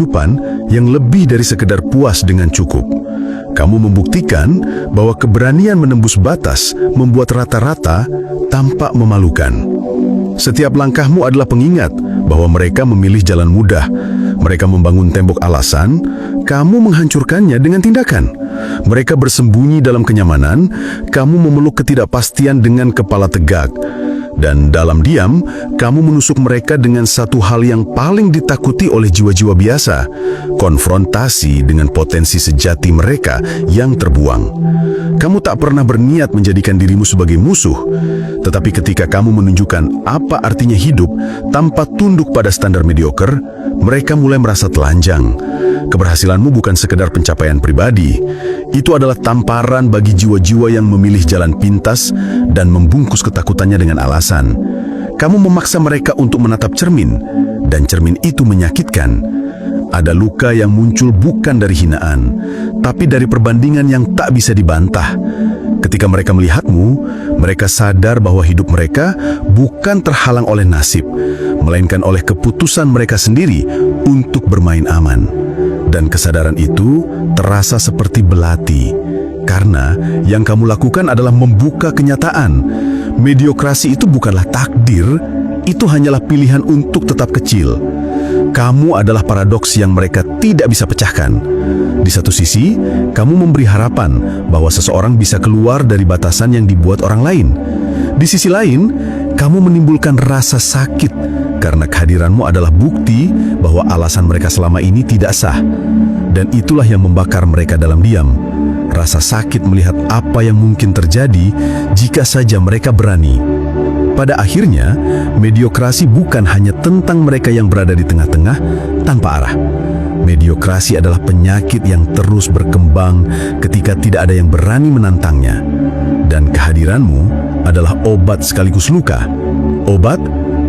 kehidupan yang lebih dari sekedar puas dengan cukup. Kamu membuktikan bahwa keberanian menembus batas membuat rata-rata tampak memalukan. Setiap langkahmu adalah pengingat bahwa mereka memilih jalan mudah. Mereka membangun tembok alasan, kamu menghancurkannya dengan tindakan. Mereka bersembunyi dalam kenyamanan, kamu memeluk ketidakpastian dengan kepala tegak. Dan dalam diam, kamu menusuk mereka dengan satu hal yang paling ditakuti oleh jiwa-jiwa biasa, konfrontasi dengan potensi sejati mereka yang terbuang. Kamu tak pernah berniat menjadikan dirimu sebagai musuh, tetapi ketika kamu menunjukkan apa artinya hidup tanpa tunduk pada standar mediocre, mereka mulai merasa telanjang. Keberhasilanmu bukan sekedar pencapaian pribadi, itu adalah tamparan bagi jiwa-jiwa yang memilih jalan pintas dan membungkus ketakutannya dengan alasan. Kamu memaksa mereka untuk menatap cermin, dan cermin itu menyakitkan. Ada luka yang muncul bukan dari hinaan, tapi dari perbandingan yang tak bisa dibantah. Ketika mereka melihatmu, mereka sadar bahwa hidup mereka bukan terhalang oleh nasib, melainkan oleh keputusan mereka sendiri untuk bermain aman. Dan kesadaran itu terasa seperti belati, karena yang kamu lakukan adalah membuka kenyataan. Mediokrasi itu bukanlah takdir, itu hanyalah pilihan untuk tetap kecil. Kamu adalah paradoks yang mereka tidak bisa pecahkan. Di satu sisi, kamu memberi harapan bahwa seseorang bisa keluar dari batasan yang dibuat orang lain. Di sisi lain, kamu menimbulkan rasa sakit karena kehadiranmu adalah bukti bahwa alasan mereka selama ini tidak sah. Dan itulah yang membakar mereka dalam diam. Rasa sakit melihat apa yang mungkin terjadi jika saja mereka berani. Pada akhirnya, mediokrasi bukan hanya tentang mereka yang berada di tengah-tengah tanpa arah. Mediokrasi adalah penyakit yang terus berkembang ketika tidak ada yang berani menantangnya. Dan kehadiranmu adalah obat sekaligus luka. Obat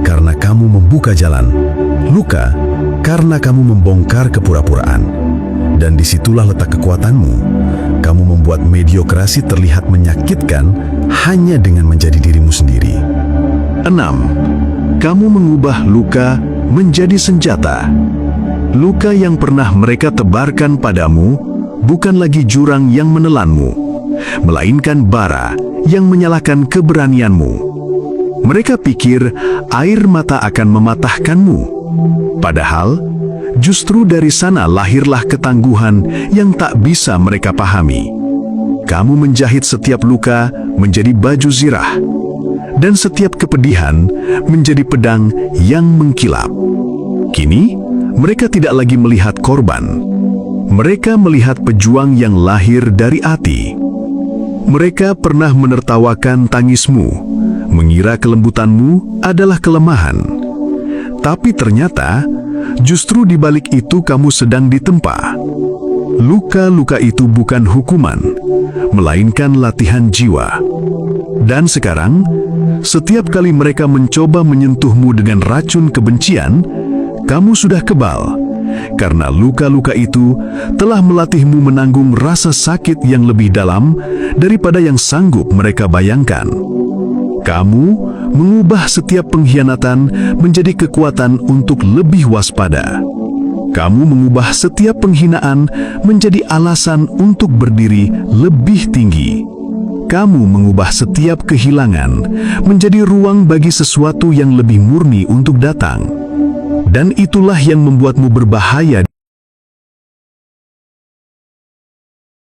karena kamu membuka jalan. Luka karena kamu membongkar kepura-puraan. Dan disitulah letak kekuatanmu. Kamu membuat mediokrasi terlihat menyakitkan hanya dengan menjadi dirimu sendiri. 6. Kamu mengubah luka menjadi senjata. Luka yang pernah mereka tebarkan padamu bukan lagi jurang yang menelanmu, melainkan bara yang menyalakan keberanianmu. Mereka pikir air mata akan mematahkanmu. Padahal, justru dari sana lahirlah ketangguhan yang tak bisa mereka pahami. Kamu menjahit setiap luka menjadi baju zirah, dan setiap kepedihan menjadi pedang yang mengkilap. Kini, mereka tidak lagi melihat korban. Mereka melihat pejuang yang lahir dari hati. Mereka pernah menertawakan tangismu, mengira kelembutanmu adalah kelemahan. Tapi ternyata, justru di balik itu kamu sedang ditempa. Luka-luka itu bukan hukuman, melainkan latihan jiwa. Dan sekarang, setiap kali mereka mencoba menyentuhmu dengan racun kebencian, kamu sudah kebal, karena luka-luka itu telah melatihmu menanggung rasa sakit yang lebih dalam daripada yang sanggup mereka bayangkan. Kamu mengubah setiap pengkhianatan menjadi kekuatan untuk lebih waspada. Kamu mengubah setiap penghinaan menjadi alasan untuk berdiri lebih tinggi. Kamu mengubah setiap kehilangan menjadi ruang bagi sesuatu yang lebih murni untuk datang. Dan itulah yang membuatmu berbahaya.